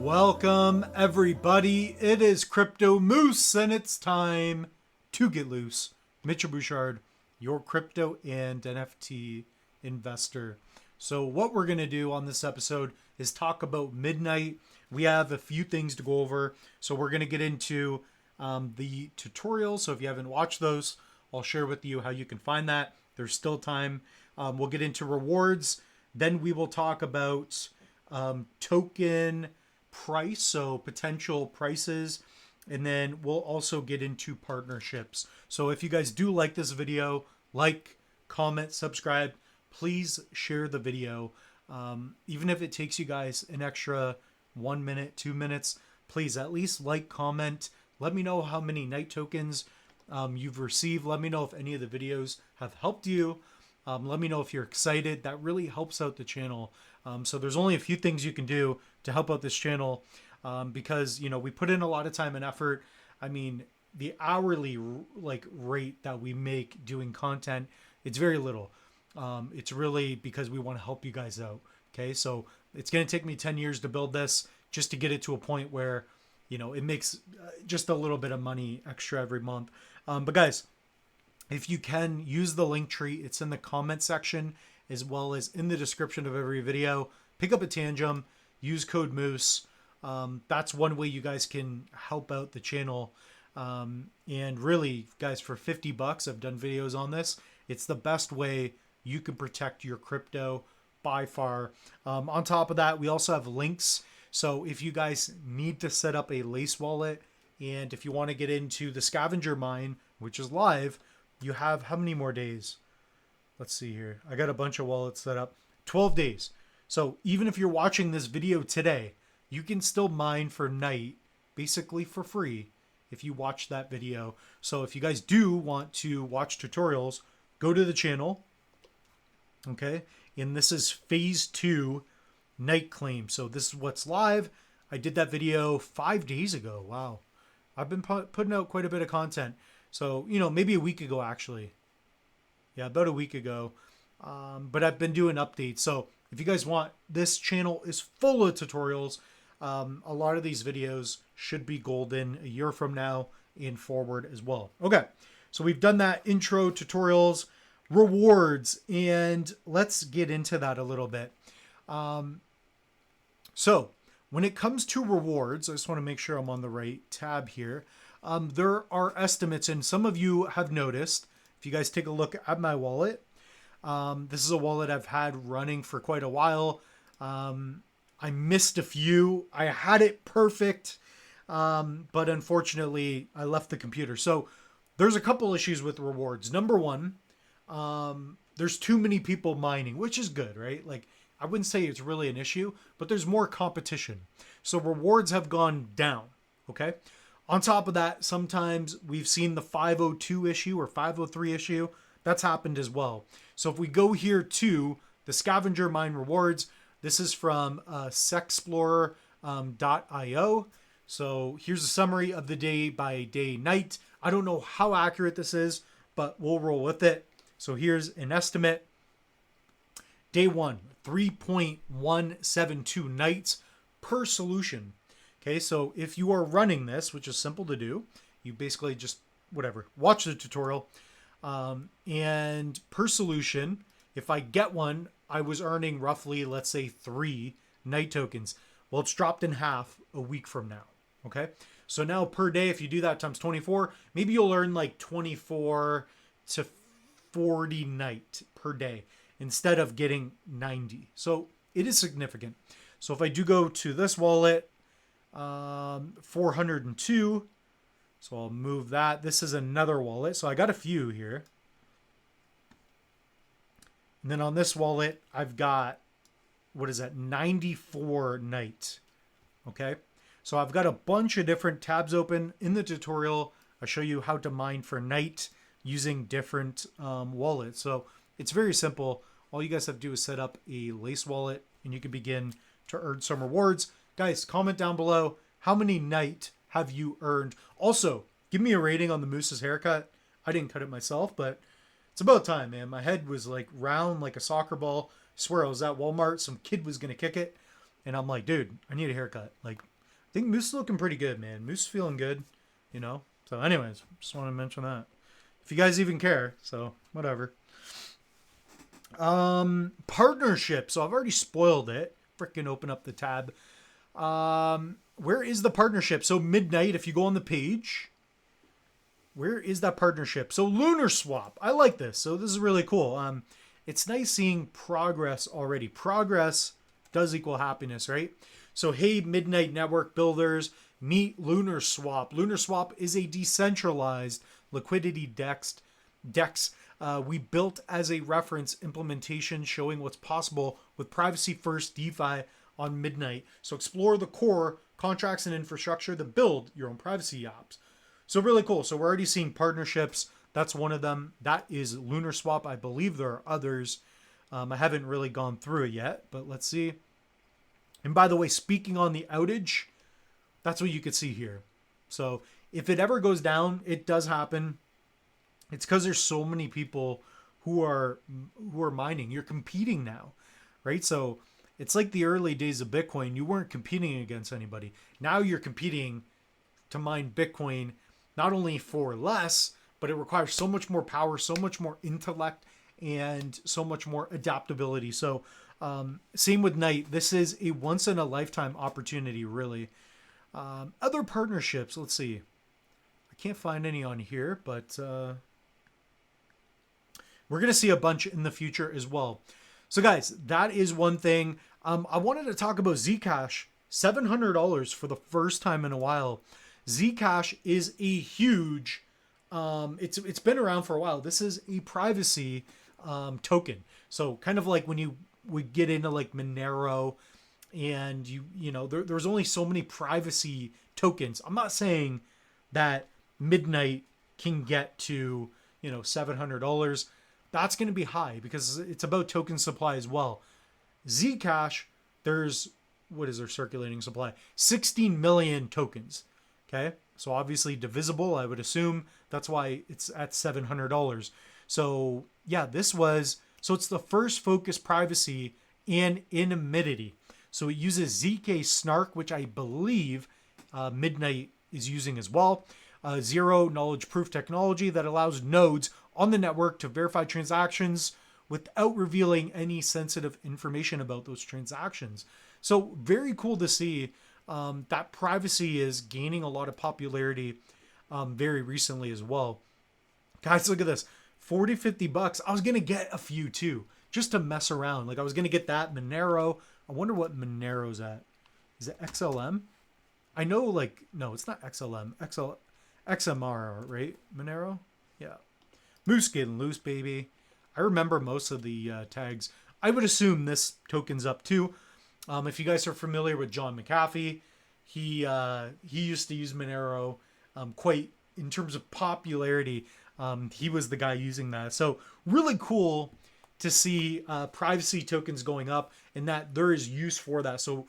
Welcome everybody, it is Crypto Moose and it's time to get loose. Mitchell Bouchard, your crypto and NFT investor. So what we're going to do on this episode is talk about midnight. We have a few things to go over. So we're going to get into the tutorials. So if you haven't watched those, I'll share with you how you can find that. There's still time. We'll get into rewards. Then we will talk about token price, so potential prices, and then we'll also get into partnerships. So if you guys do like this video, like, comment, subscribe, please share the video. Even if it takes you guys an extra 1 minute, 2 minutes, please at least like, comment, let me know how many night tokens you've received. Let me know if any of the videos have helped you. Let me know if you're excited. That really helps out the channel. So there's only a few things you can do to help out this channel because, you know, we put in a lot of time and effort. I mean, the hourly rate that we make doing content, it's very little. It's really because we want to help you guys out. Okay, so it's going to take me 10 years to build this just to get it to a point where, you know, it makes just a little bit of money extra every month. But guys, if you can, use the link tree. It's in the comment section as well as in the description of every video. Pick up a Tangem, use code Moose. That's one way you guys can help out the channel. And really, guys, for 50 bucks, I've done videos on this. It's the best way you can protect your crypto by far. On top of that, we also have links. So if you guys need to set up a Lace wallet, and if you want to get into the Scavenger Mine, which is live, you have how many more days? Let's see here. I got a bunch of wallets set up. 12 days. So even if you're watching this video today, you can still mine for night basically for free if you watch that video. So if you guys do want to watch tutorials, go to the channel. Okay. And this is phase 2 night claim. So this is what's live. I did that video 5 days ago. Wow. I've been putting out quite a bit of content. So, you know, maybe a week ago, actually. Yeah, about a week ago. But I've been doing updates. So if you guys want, this channel is full of tutorials. A lot of these videos should be golden a year from now and forward as well. Okay, so we've done that intro, tutorials, rewards, and let's get into that a little bit. So when it comes to rewards, I just want to make sure I'm on the right tab here. There are estimates, and some of you have noticed, if you guys take a look at my wallet, this is a wallet I've had running for quite a while. I missed a few. I had it perfect, but unfortunately, I left the computer. So there's a couple issues with rewards. Number one, there's too many people mining, which is good, right? Like, I wouldn't say it's really an issue, but there's more competition. So rewards have gone down, okay? On top of that, sometimes we've seen the 502 issue or 503 issue. That's happened as well. So if we go here to the Scavenger Mine rewards, this is from sexplorer.io. So here's a summary of the day by day night. I don't know how accurate this is, but we'll roll with it. So here's an estimate. Day 1, 3.172 nights per solution. Okay, so if you are running this, which is simple to do, you basically just, watch the tutorial. And per solution, if I get one, I was earning roughly, let's say 3 night tokens. Well, it's dropped in half a week from now. Okay, so now per day, if you do that times 24, maybe you'll earn like 24 to 40 night per day instead of getting 90. So it is significant. So if I do go to this wallet, 402. So I'll move that. This is another wallet. So I got a few here. And then on this wallet, I've got, 94 night. Okay. So I've got a bunch of different tabs open. In the tutorial, I'll show you how to mine for night using different wallets. So it's very simple. All you guys have to do is set up a Lace wallet and you can begin to earn some rewards. Guys, comment down below, how many night have you earned? Also, give me a rating on the Moose's haircut. I didn't cut it myself, but it's about time, man. My head was like round like a soccer ball. I swear I was at Walmart. Some kid was going to kick it. And I'm like, dude, I need a haircut. Like, think Moose is looking pretty good, man. Moose is feeling good, you know. So, anyways, just want to mention that. If you guys even care, so whatever. Partnership. So I've already spoiled it. Freaking open up the tab. Where is the partnership? So Midnight, if you go on the page, where is that partnership? So LunarSwap. I like this. So this is really cool. It's nice seeing progress already. Progress does equal happiness, right? So hey, Midnight Network builders, meet LunarSwap. LunarSwap is a decentralized liquidity DEX. We built as a reference implementation showing what's possible with privacy first DeFi on Midnight. So explore the core contracts and infrastructure that build your own privacy apps. So really cool. So we're already seeing partnerships. That's one of them. That is LunarSwap. I believe there are others. I haven't really gone through it yet, but let's see. And by the way, speaking on the outage, that's what you could see here. So if it ever goes down, it does happen. It's because there's so many people who are mining. You're competing now, right? So it's like the early days of Bitcoin. You weren't competing against anybody. Now you're competing to mine Bitcoin, not only for less, but it requires so much more power, so much more intellect, and so much more adaptability. So same with Night. This is a once in a lifetime opportunity, really. Other partnerships, let's see. I can't find any on here, but we're going to see a bunch in the future as well. So guys, that is one thing. I wanted to talk about Zcash. $700 for the first time in a while. Zcash is a huge, it's been around for a while. This is a privacy token. So kind of like when you would get into like Monero and you know, there's only so many privacy tokens. I'm not saying that Midnight can get to, you know, $700. That's going to be high because it's about token supply as well. Zcash, there's, what is their circulating supply? 16 million tokens. Okay. So obviously divisible, I would assume. That's why it's at $700. So yeah, so it's the first focus privacy and anonymity. So it uses ZK Snark, which I believe Midnight is using as well. Zero knowledge proof technology that allows nodes on the network to verify transactions without revealing any sensitive information about those transactions. So very cool to see that privacy is gaining a lot of popularity very recently as well. Guys, look at this. 40, 50 bucks. I was going to get a few too, just to mess around. Like I was going to get that Monero. I wonder what Monero's at. Is it XLM? I know like, no, it's not XLM. XMR, right? Monero? Yeah. Moose getting loose, baby. I remember most of the tags. I would assume this token's up too. If you guys are familiar with John McAfee, he used to use Monero quite in terms of popularity. He was the guy using that. So really cool to see privacy tokens going up and that there is use for that. So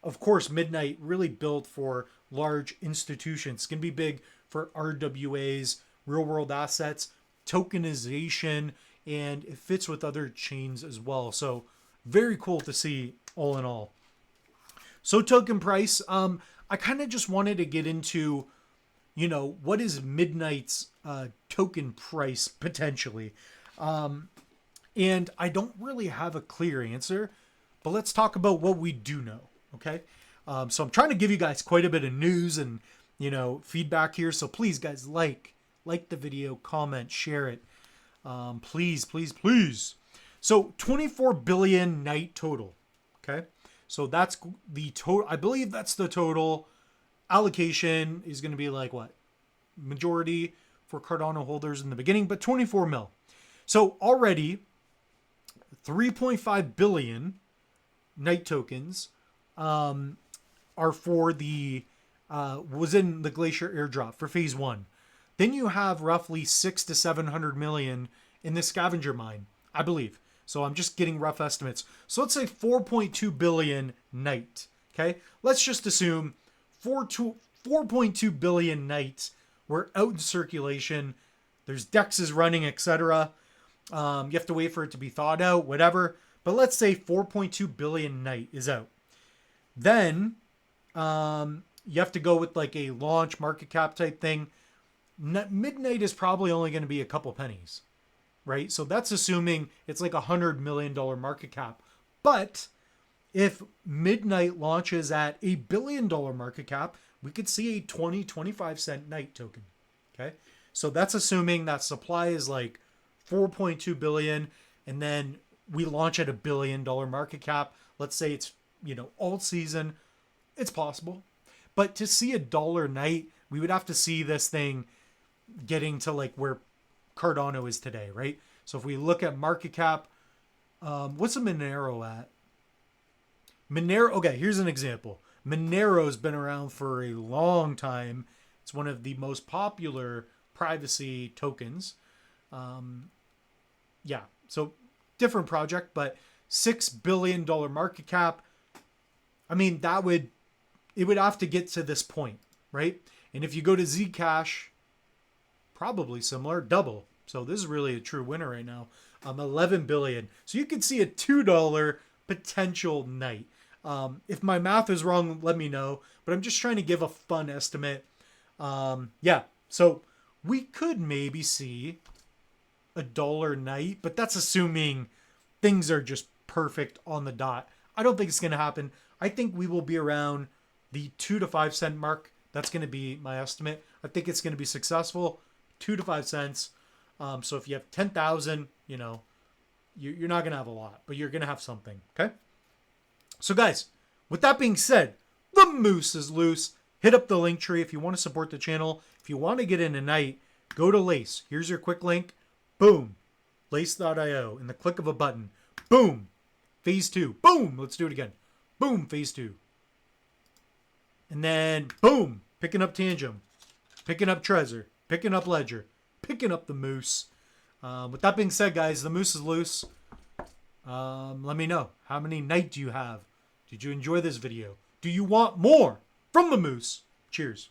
of course, Midnight really built for large institutions. It's going to be big for RWAs, real world assets, tokenization, and it fits with other chains as well. So very cool to see all in all. So token price, I kind of just wanted to get into, you know, what is Midnight's token price potentially? And I don't really have a clear answer, but let's talk about what we do know. Okay. So I'm trying to give you guys quite a bit of news and, you know, feedback here. So please guys, like the video, comment, share it. Please, please, please. So 24 billion night total. Okay. So that's the total. I believe that's the total. Allocation is going to be like what? Majority for Cardano holders in the beginning, but 24 mil. So already 3.5 billion night tokens are for the was in the Glacier airdrop for phase 1. Then you have roughly 600 to 700 million in the Scavenger Mine, I believe. So I'm just getting rough estimates. So let's say 4.2 billion night. Okay, let's just assume 4.2 billion nights were out in circulation. There's DEXs running, etc. You have to wait for it to be thawed out, whatever. But let's say 4.2 billion night is out. Then you have to go with like a launch market cap type thing. Midnight is probably only going to be a couple pennies, right? So that's assuming it's like $100 million market cap. But if Midnight launches at $1 billion market cap, we could see a 25 cent night token. Okay. So that's assuming that supply is like 4.2 billion and then we launch at $1 billion market cap. Let's say it's, all season. It's possible. But to see $1 night, we would have to see this thing getting to like where Cardano is today, right? So if we look at market cap, what's a Monero at? Monero, okay, here's an example. Monero's been around for a long time. It's one of the most popular privacy tokens. Yeah, so different project, but $6 billion market cap. I mean, it would have to get to this point, right? And if you go to Zcash, probably similar, double. So this is really a true winner right now. 11 billion. So you could see a $2 potential night. If my math is wrong, let me know. But I'm just trying to give a fun estimate. Yeah, so we could maybe see $1 night, but that's assuming things are just perfect on the dot. I don't think it's going to happen. I think we will be around the 2 to 5 cent mark. That's going to be my estimate. I think it's going to be successful. 2 to 5 cents. So if you have 10,000, you're not going to have a lot, but you're going to have something. Okay. So guys, with that being said, the moose is loose. Hit up the link tree if you want to support the channel. If you want to get in tonight, go to Lace. Here's your quick link. Boom. Lace.io. In the click of a button. Boom. Phase 2. Boom. Let's do it again. Boom. Phase 2. And then, boom. Picking up Tangent. Picking up Trezor. Picking up Ledger. Picking up the moose. With that being said, guys, the moose is loose. Let me know. How many night do you have? Did you enjoy this video? Do you want more from the moose? Cheers.